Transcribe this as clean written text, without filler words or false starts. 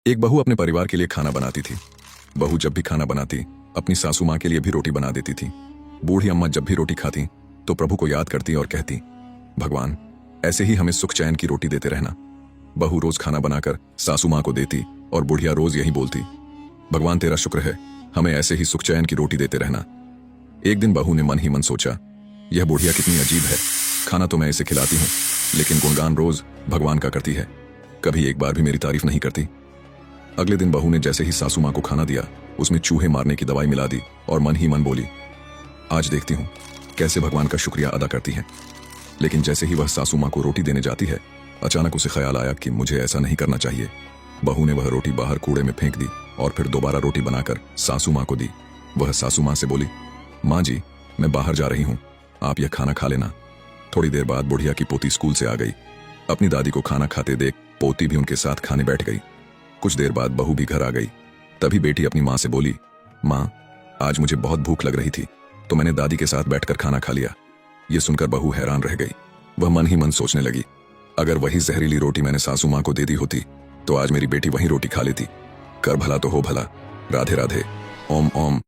एक बहू अपने परिवार के लिए खाना बनाती थी। बहू जब भी खाना बनाती अपनी सासू माँ के लिए भी रोटी बना देती थी। बूढ़ी अम्मा जब भी रोटी खाती तो प्रभु को याद करती और कहती, भगवान ऐसे ही हमें सुख चैन की रोटी देते रहना। बहू रोज खाना बनाकर सासू माँ को देती और बुढ़िया रोज यही बोलती, भगवान तेरा शुक्र है, हमें ऐसे ही सुख चैन की रोटी देते रहना। एक दिन बहू ने मन ही मन सोचा, यह बुढ़िया कितनी अजीब है, खाना तो मैं इसे खिलाती हूँ लेकिन गुणगान रोज भगवान का करती है, कभी एक बार भी मेरी तारीफ नहीं करती। अगले दिन बहू ने जैसे ही सासू माँ को खाना दिया उसमें चूहे मारने की दवाई मिला दी और मन ही मन बोली, आज देखती हूँ कैसे भगवान का शुक्रिया अदा करती है। लेकिन जैसे ही वह सासू माँ को रोटी देने जाती है अचानक उसे ख्याल आया कि मुझे ऐसा नहीं करना चाहिए। बहू ने वह रोटी बाहर कूड़े में फेंक दी और फिर दोबारा रोटी बनाकर सासू माँ को दी। वह सासू माँ से बोली, माँ जी मैं बाहर जा रही हूँ, आप यह खाना खा लेना। थोड़ी देर बाद बुढ़िया की पोती स्कूल से आ गई। अपनी दादी को खाना खाते देख पोती भी उनके साथ खाने बैठ गई। कुछ देर बाद बहू भी घर आ गई। तभी बेटी अपनी माँ से बोली, माँ आज मुझे बहुत भूख लग रही थी तो मैंने दादी के साथ बैठकर खाना खा लिया। ये सुनकर बहू हैरान रह गई। वह मन ही मन सोचने लगी, अगर वही जहरीली रोटी मैंने सासू माँ को दे दी होती तो आज मेरी बेटी वही रोटी खा लेती। कर भला तो हो भला। राधे राधे। ओम ओम।